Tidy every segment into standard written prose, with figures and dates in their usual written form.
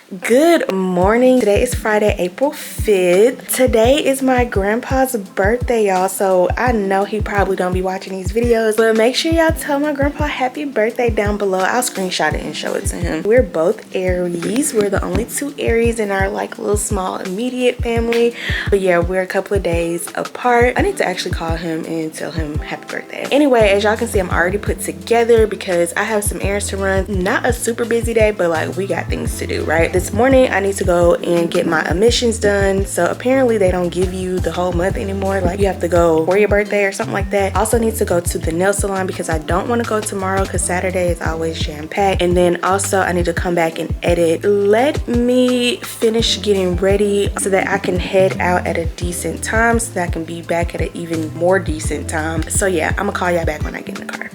Good morning. Today is Friday, April 5th. Today is my grandpa's birthday, y'all. So I know he probably don't be watching these videos, but make sure y'all tell my grandpa happy birthday down below. I'll screenshot it and show it to him. We're both Aries. We're the only two Aries in our like little small immediate family. But yeah, we're a couple of days apart. I need to actually call him and tell him happy birthday. Anyway, as y'all can see, I'm already put together because I have some errands to run. Not a super busy day, but like we got things to do, right? This morning I need to go and get my emissions done. So apparently they don't give you the whole month anymore. Like you have to go for your birthday or something like that. Also need to go to the nail salon because I don't want to go tomorrow because Saturday is always jam-packed. And then also I need to come back and edit. Let me finish getting ready so that I can head out at a decent time so that I can be back at an even more decent time. So yeah, I'm gonna call y'all back when I get in the car.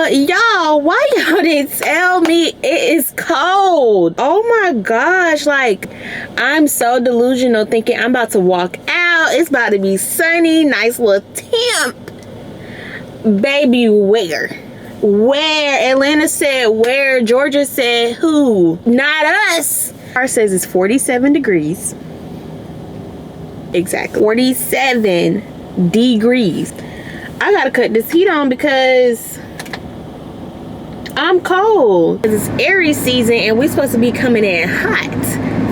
Y'all, why y'all didn't tell me it is cold? Oh my gosh, like I'm so delusional thinking I'm about to walk out. It's about to be sunny, nice little temp. Baby, where? Atlanta said where, Georgia said who? Not us. Our says it's 47 degrees. Exactly, 47 degrees. I gotta cut this heat on because I'm cold. It's Aries season and we're supposed to be coming in hot,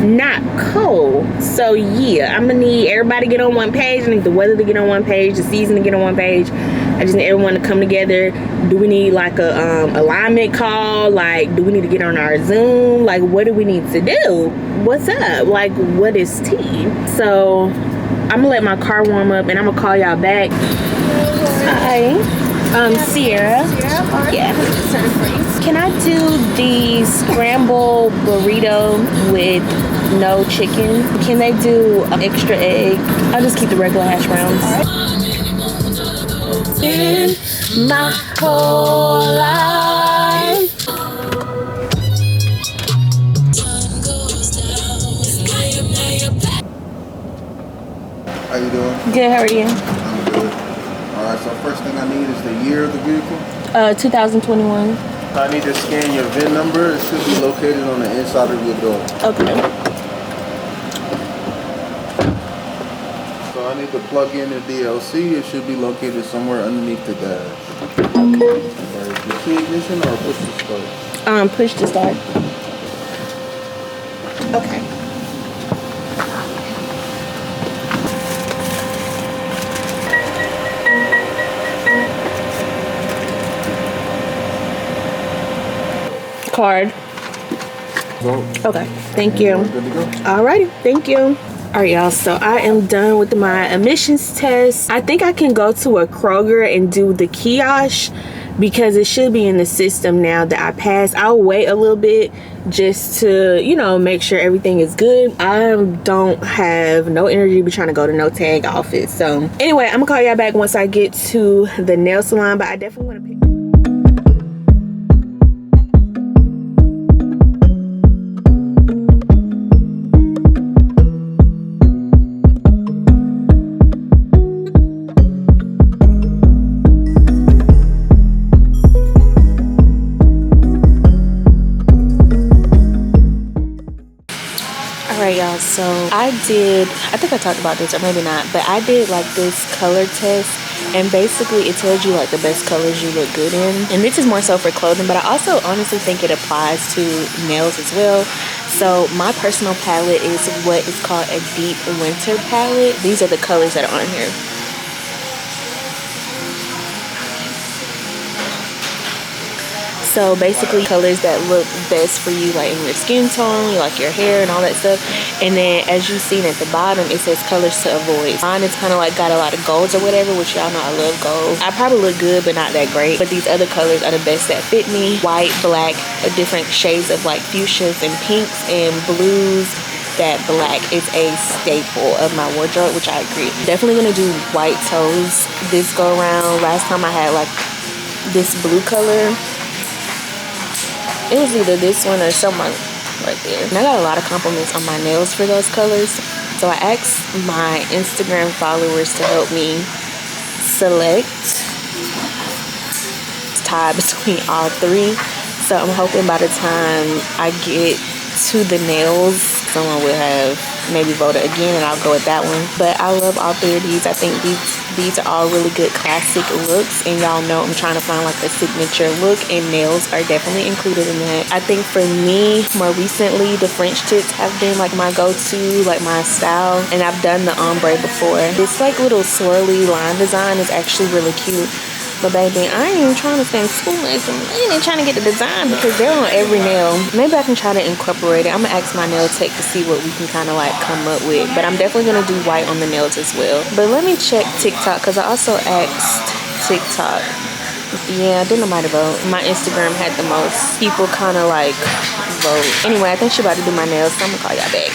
not cold. So yeah, I'm gonna need everybody to get on one page. I need the weather to get on one page, the season to get on one page. I just need everyone to come together. Do we need like a alignment call? Like, do we need to get on our Zoom? Like, what do we need to do? What's up? Like, what is tea? So I'm gonna let my car warm up and I'm gonna call y'all back. Hi. Sierra. Yeah. Can I do the scramble burrito with no chicken? Can they do an extra egg? I'll just keep the regular hash browns. In my whole life. How you doing? Good, how are you? I'm good. Alright, so first thing I need is the year of the vehicle. 2021. I need to scan your VIN number. It should be located on the inside of your door. Okay. So I need to plug in the DLC. It should be located somewhere underneath the dash. Okay. Alright, the key ignition or push to start? Push to start. Okay. Card. Okay, thank you. Alrighty, thank you. Alright, y'all, so I am done with my emissions test. I think I can go to a Kroger and do the kiosk because it should be in the system now that I passed. I'll wait a little bit just to, you know, make sure everything is good. I don't have no energy to be trying to go to no tag office. So anyway, I'm gonna call y'all back once I get to the nail salon, but I definitely want to pick. Alright y'all, so I think I talked about this or maybe not, but I did like this color test and basically it tells you like the best colors you look good in, and this is more so for clothing, but I also honestly think it applies to nails as well. So my personal palette is what is called a deep winter palette. These are the colors that are on here. So basically colors that look best for you, like in your skin tone, like your hair and all that stuff. And then as you seen at the bottom, it says colors to avoid. Mine is kind of like got a lot of golds or whatever, which y'all know I love gold. I probably look good, but not that great. But these other colors are the best that fit me. White, black, different shades of like fuchsias and pinks and blues. That black is a staple of my wardrobe, which I agree. Definitely gonna do white toes this go around. Last time I had like this blue color. It was either this one or someone right there. And I got a lot of compliments on my nails for those colors. So I asked my Instagram followers to help me select. It's tied between all three. So I'm hoping by the time I get to the nails, someone would have maybe voted again, and I'll go with that one. But I love all three of these. I think these are all really good classic looks, and y'all know I'm trying to find like a signature look, and nails are definitely included in that. I think for me, more recently, the French tips have been like my go-to, like my style, and I've done the ombre before. This like little swirly line design is actually really cute. But baby, I ain't even trying to spend too much. I ain't even trying to get the design because they're on every nail. Maybe I can try to incorporate it. I'm gonna ask my nail tech to see what we can kind of like come up with. But I'm definitely gonna do white on the nails as well. But let me check TikTok because I also asked TikTok. Yeah, didn't nobody vote. My Instagram had the most people kind of like vote. Anyway, I think she about to do my nails, so I'm gonna call y'all back.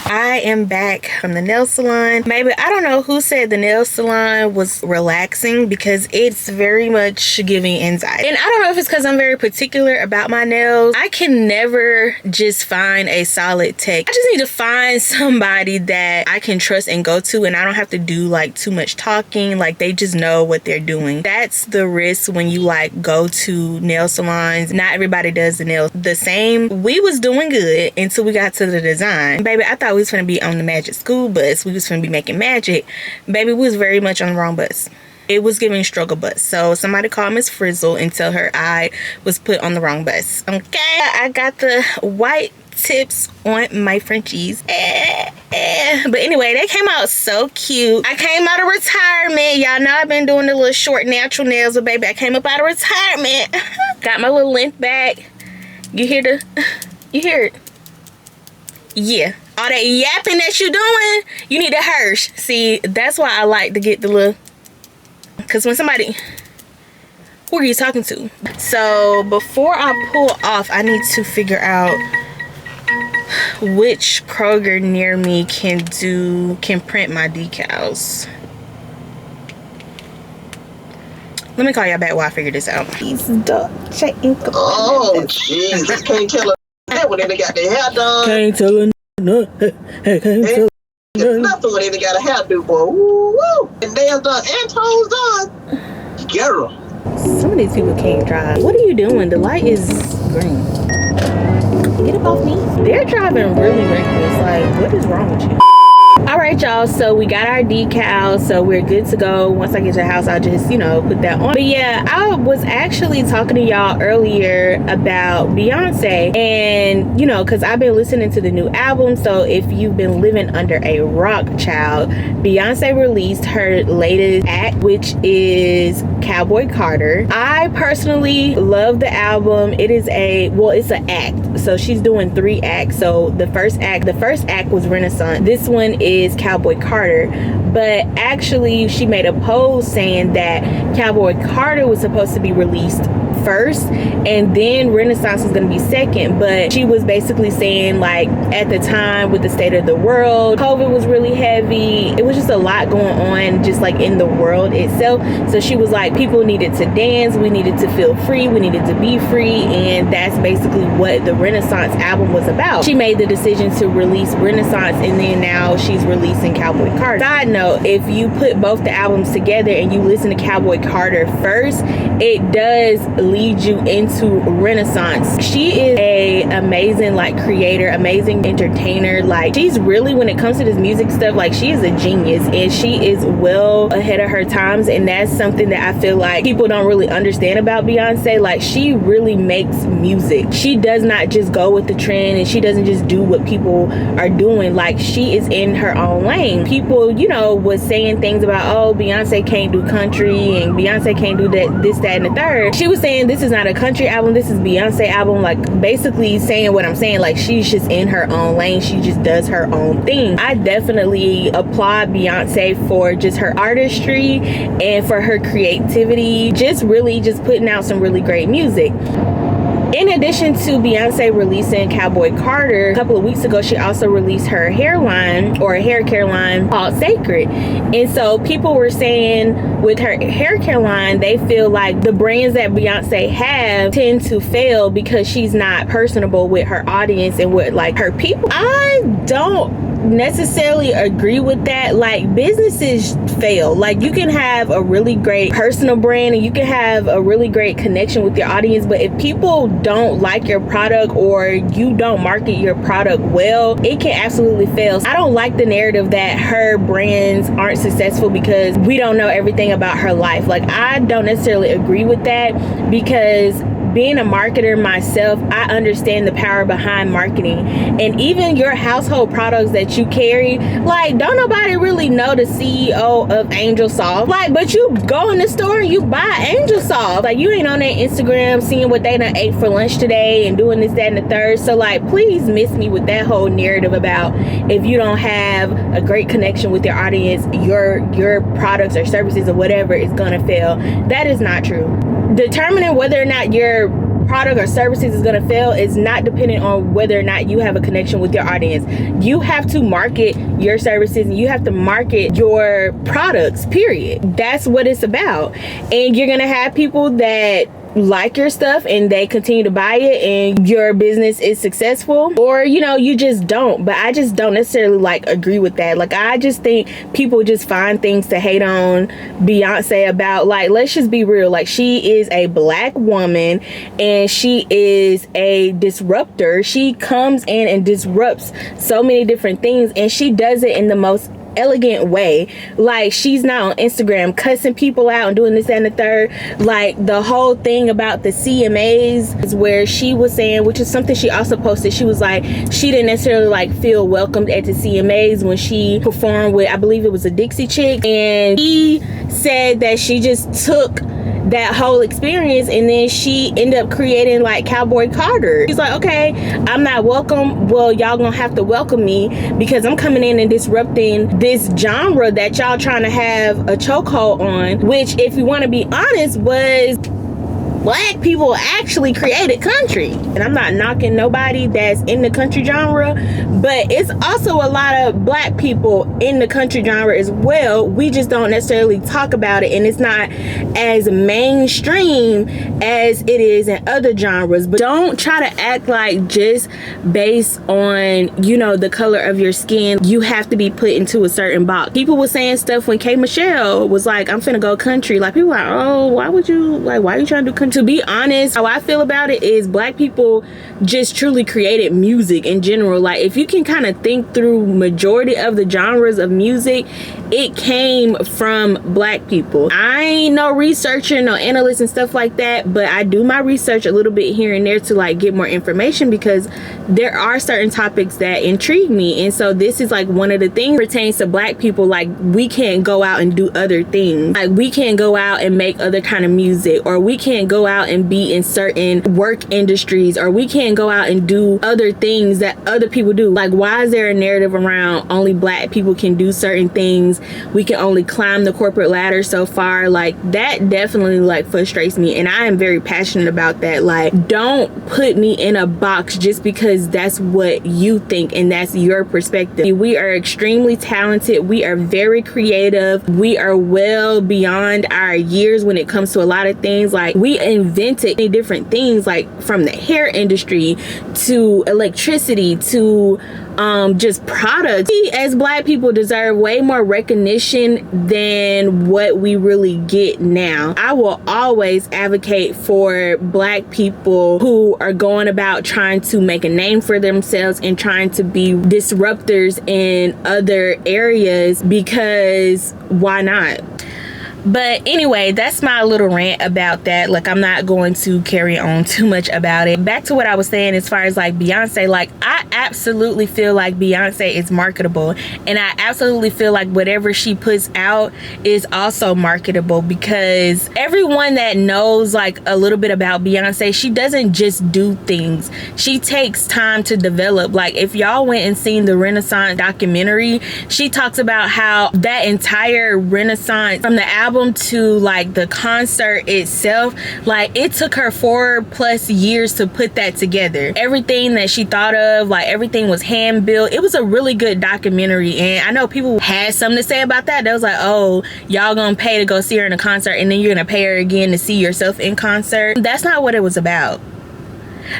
I am back from the nail salon. Maybe, I don't know who said the nail salon was relaxing because it's very much giving anxiety. And I don't know if it's because I'm very particular about my nails. I can never just find a solid tech. I just need to find somebody that I can trust and go to, and I don't have to do like too much talking. Like, they just know what they're doing. That's the risk when you like go to nail salons. Not everybody does the nails the same. We was doing good until we got to the design. Baby, I thought we was gonna be on the magic school bus. We was gonna be making magic. Baby, we was very much on the wrong bus. It was giving struggle bus. So somebody call Miss Frizzle and tell her I was put on the wrong bus. Okay, I got the white tips on my Frenchies. But anyway, they came out so cute. I came out of retirement. Y'all know I've been doing the little short natural nails, but baby, I came up out of retirement. Got my little length back. You hear it? Yeah. All that yapping that you doing, you need a Hirsch. See, that's why I like to get the little, because when somebody, who are you talking to? So before I pull off, I need to figure out which Kroger near me can print my decals. Let me call y'all back while I figure this out. Oh, jeez. Can't tell her that when they got their hair done. Can't tell her nothing. Nothing when they got a hairdo, boy. Woo, woo. And nails done and toes done. Girl. Some of these people can't drive. What are you doing? The light is green. Get up off me. They're driving really reckless. Like, what is wrong with you? All right, y'all, so we got our decals, so we're good to go. Once I get to the house, I'll just, you know, put that on. But yeah, I was actually talking to y'all earlier about Beyonce, and you know, because I've been listening to the new album. So if you've been living under a rock, child, Beyonce released her latest act, which is Cowboy Carter. I personally love the album. It is it's an act, so she's doing 3 acts. So the first act was Renaissance. This one is Cowboy Carter, but actually she made a post saying that Cowboy Carter was supposed to be released first, and then Renaissance is going to be second. But she was basically saying, like, at the time with the state of the world, COVID was really heavy. It was just a lot going on, just like in the world itself. So she was like, people needed to dance, we needed to feel free, we needed to be free, and that's basically what the Renaissance album was about. She made the decision to release Renaissance, and then now she's releasing Cowboy Carter. Side note, if you put both the albums together and you listen to Cowboy Carter first, it does lead you into Renaissance. She is a amazing like creator, amazing entertainer. Like, she's really, when it comes to this music stuff, like, she is a genius, and she is well ahead of her times. And that's something that I feel like people don't really understand about Beyonce. Like, she really makes music. She does not just go with the trend, and she doesn't just do what people are doing. Like, she is in her own lane. People, you know, was saying things about, oh, Beyonce can't do country, and Beyonce can't do that, this, that, and the third. She was saying, this is not a country album, this is Beyonce album. Like, basically saying what I'm saying. Like, she's just in her own lane. She just does her own thing. I definitely applaud Beyonce for just her artistry and for her creativity, just really just putting out some really great music. In addition to Beyonce releasing Cowboy Carter, a couple of weeks ago, she also released her hairline, or a hair care line, called Sacred. And so people were saying with her hair care line, they feel like the brands that Beyonce have tend to fail because she's not personable with her audience and with like her people. I don't necessarily agree with that. Like, businesses fail. Like, you can have a really great personal brand and you can have a really great connection with your audience, but if people don't like your product or you don't market your product well, it can absolutely fail. I don't like the narrative that her brands aren't successful because we don't know everything about her life. Like, I don't necessarily agree with that, because being a marketer myself, I understand the power behind marketing. And even your household products that you carry, like, don't nobody really know the CEO of Angel Soft. Like, but you go in the store and you buy Angel Soft. Like, you ain't on their Instagram seeing what they done ate for lunch today and doing this, that, and the third. So, like, please miss me with that whole narrative about if you don't have a great connection with your audience, your products or services or whatever is gonna fail. That is not true. Determining whether or not your product or services is going to fail is not dependent on whether or not you have a connection with your audience. You have to market your services and you have to market your products, period. That's what it's about. And you're going to have people that like your stuff and they continue to buy it and your business is successful, or you know, you just don't. But I just don't necessarily like agree with that. Like, I just think people just find things to hate on Beyonce about. Like, let's just be real. Like, she is a black woman and she is a disruptor. She comes in and disrupts so many different things, and she does it in the most elegant way. Like, she's not on Instagram cussing people out and doing this and the third. Like, the whole thing about the CMAs is where she was saying, which is something she also posted, she was like, she didn't necessarily like feel welcomed at the CMAs when she performed with, I believe it was a Dixie Chick, and she said that she just took that whole experience and then she ended up creating like Cowboy Carter. She's like, okay, I'm not welcome, well, y'all gonna have to welcome me because I'm coming in and disrupting this genre that y'all trying to have a chokehold on, which, if you want to be honest, was black people actually created country. And I'm not knocking nobody that's in the country genre, but it's also a lot of black people in the country genre as well. We just don't necessarily talk about it, and it's not as mainstream as it is in other genres. But don't try to act like just based on, you know, the color of your skin, you have to be put into a certain box. People were saying stuff when K Michelle was like, I'm finna go country. Like, people were like, oh, why are you trying to do country? To be honest, how I feel about it is black people just truly created music in general. Like, if you can kind of think through majority of the genres of music, it came from black people. I ain't no researcher, no analyst and stuff like that, but I do my research a little bit here and there to like get more information, because there are certain topics that intrigue me. And so this is like one of the things pertains to black people. Like, we can't go out and do other things. Like, we can't go out and make other kind of music, or we can't go go out and be in certain work industries, or we can't go out and do other things that other people do. Like, why is there a narrative around only black people can do certain things? We can only climb the corporate ladder so far. Like, that definitely like frustrates me, and I am very passionate about that. Like, don't put me in a box just because that's what you think and that's your perspective. We are extremely talented. We are very creative. We are well beyond our years when it comes to a lot of things. Like, we invented many different things, like from the hair industry to electricity to just products. We as black people deserve way more recognition than what we really get now. I will always advocate for black people who are going about trying to make a name for themselves and trying to be disruptors in other areas, because why not? But anyway, that's my little rant about that. Like, I'm not going to carry on too much about it. Back to what I was saying as far as like Beyonce, like, I absolutely feel like Beyonce is marketable, and I absolutely feel like whatever she puts out is also marketable, because everyone that knows like a little bit about Beyonce, she doesn't just do things. She takes time to develop. Like, if y'all went and seen the Renaissance documentary, she talks about how that entire Renaissance, from the album to like the concert itself, like, it took her 4+ years to put that together. Everything that she thought of, like, everything was hand built. It was a really good documentary, and I know people had something to say about that. They was like, oh, y'all gonna pay to go see her in a concert and then you're gonna pay her again to see yourself in concert. That's not what it was about.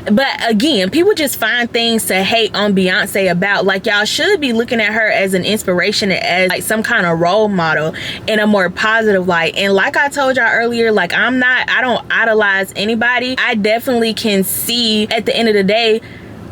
But again, people just find things to hate on Beyonce about. Like, y'all should be looking at her as an inspiration, as like some kind of role model in a more positive light. And like I told y'all earlier, like, I don't idolize anybody. I definitely can see at the end of the day,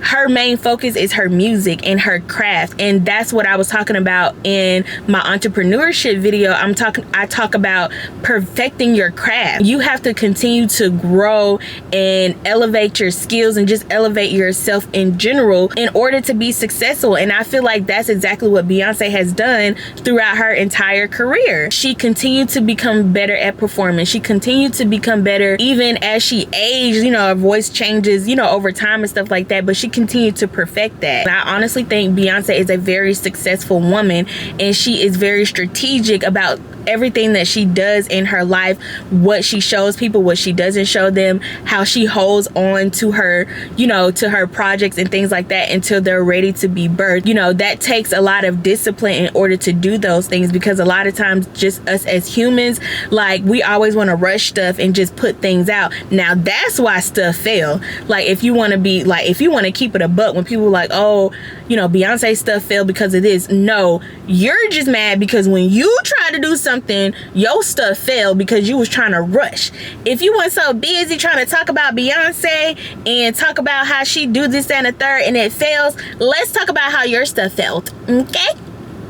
her main focus is her music and her craft, and that's what I was talking about in my entrepreneurship video. I talk about perfecting your craft. You have to continue to grow and elevate your skills and just elevate yourself in general in order to be successful. And I feel like that's exactly what Beyonce has done throughout her entire career. She continued to become better at performing. She continued to become better even as she aged. You know, her voice changes, you know, over time and stuff like that, but she continue to perfect that. I honestly think Beyonce is a very successful woman, and she is very strategic about everything that she does in her life, what she shows people, what she doesn't show them, how she holds on to her, you know, to her projects and things like that until they're ready to be birthed. You know, that takes a lot of discipline in order to do those things, because a lot of times just us as humans, like, we always want to rush stuff and just put things out. Now that's why stuff fail. Like, if you want to be like, if you want to keep it a buck, when people are like, oh, you know, Beyonce stuff failed because of this. No, you're just mad because when you try to do something, your stuff failed because you was trying to rush. If you weren't so busy trying to talk about Beyonce and talk about how she do this, that, and the third, and it fails, let's talk about how your stuff failed. Okay?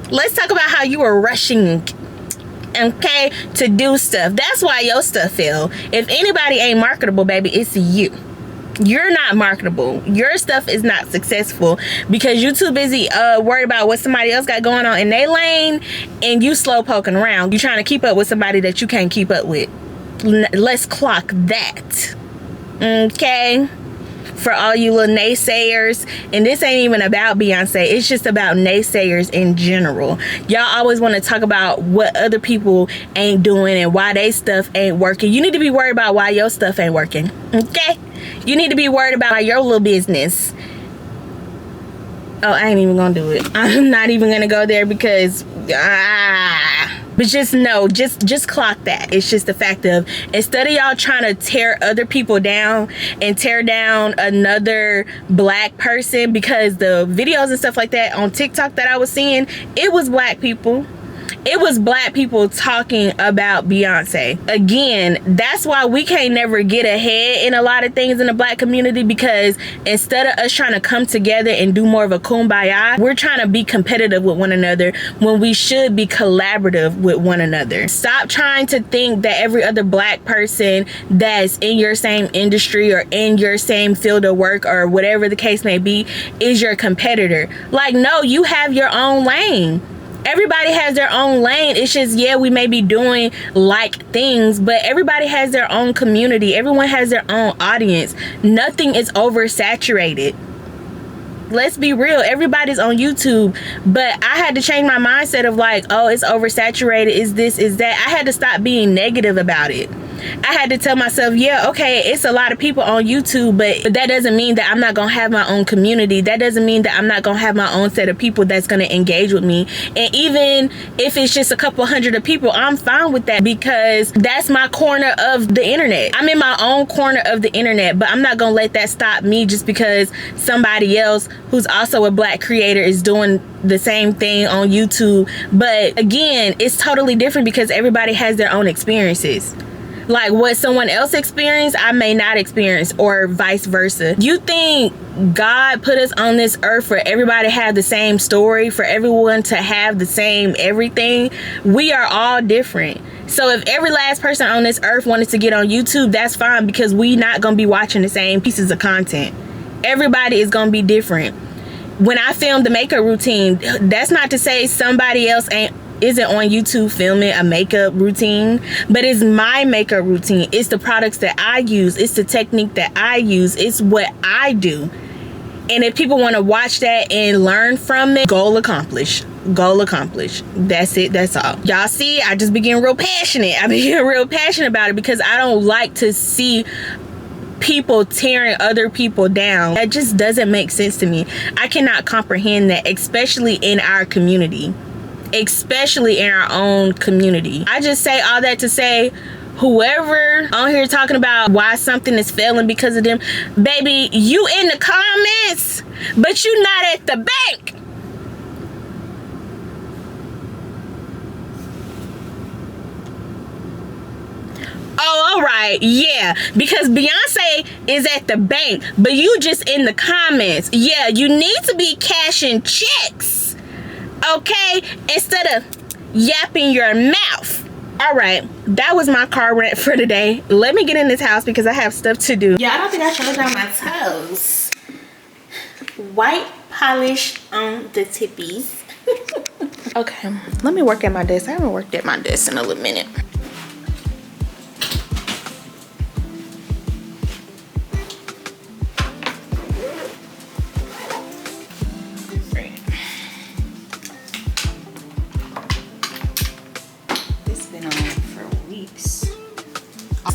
Let's talk about how you were rushing, okay, to do stuff. That's why your stuff failed. If anybody ain't marketable, baby, it's you. You're not marketable. Your stuff is not successful because you're too busy worried about what somebody else got going on in their lane, and you slow poking around. You're trying to keep up with somebody that you can't keep up with. Let's clock that. Okay? For all you little naysayers, and this ain't even about Beyonce, it's just about naysayers in general. Y'all always want to talk about what other people ain't doing and why they stuff ain't working. You need to be worried about why your stuff ain't working. Okay? You need to be worried about your little business. Oh, I ain't even gonna do it. I'm not even gonna go there because but just know, just clock that. It's just the fact of, instead of y'all trying to tear other people down and tear down another black person, because the videos and stuff like that on TikTok that I was seeing, it was black people. It was black people talking about Beyonce. Again, that's why we can't never get ahead in a lot of things in the black community, because instead of us trying to come together and do more of a kumbaya, we're trying to be competitive with one another when we should be collaborative with one another. Stop trying to think that every other black person that's in your same industry or in your same field of work or whatever the case may be is your competitor. Like, no, you have your own lane. everybody has their own lane. It's just, yeah, we may be doing like things, but everybody has their own community. Everyone has their own audience. Nothing is oversaturated. Let's be real, everybody's on YouTube, but I had to change my mindset of like, oh, it's oversaturated, is this, is that. I had to stop being negative about it. I had to tell myself, yeah, okay, it's a lot of people on YouTube, but that doesn't mean that I'm not gonna have my own community. That doesn't mean that I'm not gonna have my own set of people that's gonna engage with me. And even if it's just a couple hundred of people, I'm fine with that, because that's my corner of the internet. I'm in my own corner of the internet, but I'm not gonna let that stop me just because somebody else who's also a Black creator is doing the same thing on YouTube. But again, it's totally different because everybody has their own experiences. Like what someone else experienced, I may not experience, or vice versa. You think God put us on this earth for everybody to have the same story, for everyone to have the same everything? We are all different. So if every last person on this earth wanted to get on YouTube, that's fine, because we not gonna be watching the same pieces of content. Everybody is gonna be different. When I film the makeup routine, that's not to say somebody else isn't on YouTube filming a makeup routine, but it's my makeup routine. It's the products that I use. It's the technique that I use. It's what I do. And if people want to watch that and learn from it, goal accomplished. Goal accomplished. That's it. That's all. Y'all see, I just begin real passionate. I begin real passionate about it because I don't like to see people tearing other people down. That just doesn't make sense to me. I cannot comprehend that, especially in our community. Especially in our own community. I just say all that to say, whoever on here talking about why something is failing because of them, baby, you in the comments, but you not at the bank. Oh, all right, yeah, because Beyonce is at the bank, but you just in the comments. Yeah, you need to be cashing checks, okay, instead of yapping your mouth. All right, that was my car rant for today. Let me get in this house because I have stuff to do. Yeah, I don't think I showed down my toes. White polish on the tippies. Okay, let me work at my desk. I haven't worked at my desk in a little minute.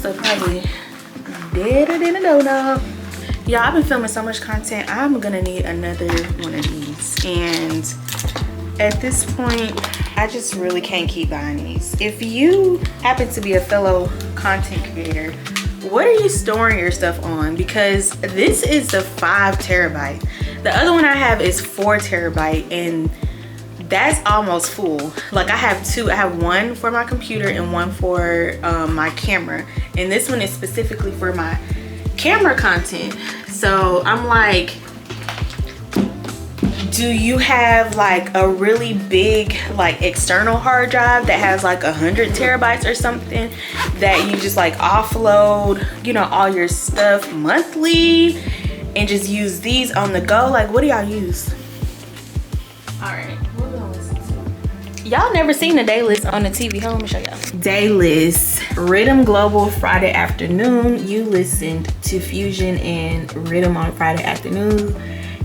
So probably deader than a donut. Y'all, I've been filming so much content. I'm gonna need another one of these, and at this point I just really can't keep buying these. If you happen to be a fellow content creator, what are you storing your stuff on? Because this is the 5 terabyte. The other one I have is 4 terabyte, and that's almost full. Like I have 2. I have one for my computer and one for my camera, and this one is specifically for my camera content. So I'm like, do you have like a really big like external hard drive that has like 100 terabytes or something that you just like offload, you know, all your stuff monthly and just use these on the go? Like, what do y'all use? All right, what we gonna listen to? Y'all never seen the day list on the TV. Hold on, let me show y'all. Day list. Rhythm Global Friday afternoon. You listened to Fusion and Rhythm on Friday afternoon.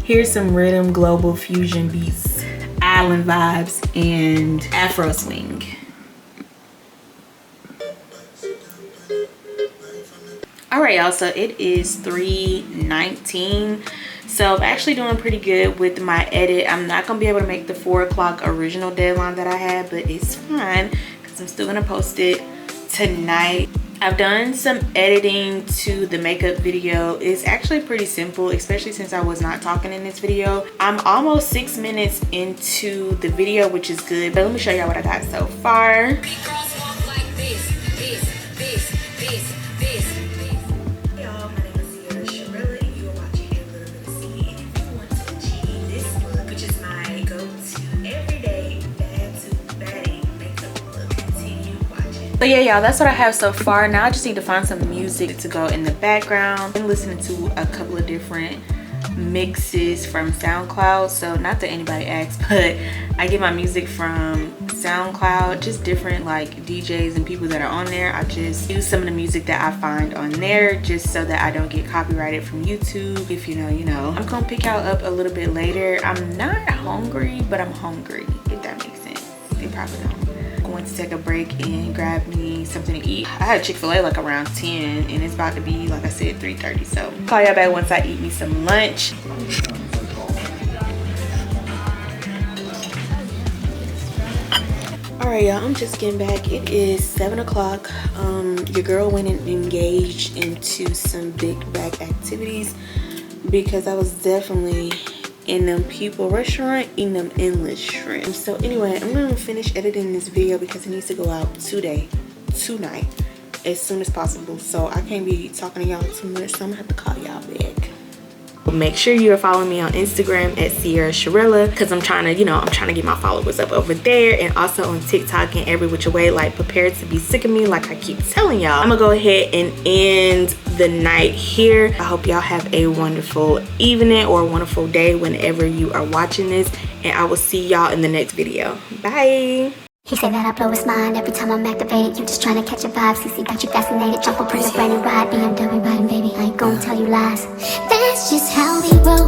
Here's some Rhythm Global Fusion beats, Island Vibes, and Afro Swing. All right, y'all, so it is 3:19. So I'm actually doing pretty good with my edit. I'm not gonna be able to make the 4 o'clock original deadline that I had, but it's fine because I'm still gonna post it tonight. I've done some editing to the makeup video. It's actually pretty simple, especially since I was not talking in this video. I'm almost 6 minutes into the video, which is good, but let me show y'all what I got so far. So yeah, y'all, that's what I have so far. Now I just need to find some music to go in the background. I'm listening to a couple of different mixes from SoundCloud. So not that anybody asks, but I get my music from SoundCloud, just different like DJs and people that are on there. I just use some of the music that I find on there just so that I don't get copyrighted from YouTube. If you know, you know. I'm gonna pick y'all up a little bit later. I'm not hungry, but I'm hungry, if that makes sense. They probably don't. Going to take a break and grab me something to eat. I had Chick-fil-A like around 10 and it's about to be, like I said, 3:30. So call y'all back once I eat me some lunch. All right, y'all, I'm just getting back. It is 7 o'clock. Your girl went and engaged into some big bag activities because I was definitely in them people restaurant eating them endless shrimp. So anyway, I'm gonna finish editing this video because it needs to go out tonight, as soon as possible. So I can't be talking to y'all too much, so I'm gonna have to call y'all back. Make sure you are following me on Instagram at Sierra Sharilla, because I'm trying to, you know, I'm trying to get my followers up over there, and also on TikTok and every which way, like Prepared to Be Sick of Me, like I keep telling y'all. I'm gonna go ahead and end the night here. I hope y'all have a wonderful evening or a wonderful day whenever you are watching this, and I will see y'all in the next video. Bye. He said that I blow his mind every time I'm activated. You just trying to catch a vibe. CC got you fascinated. Jump up, bring a brand new ride. BMW riding, baby. I ain't gonna tell you lies. That's just how we roll.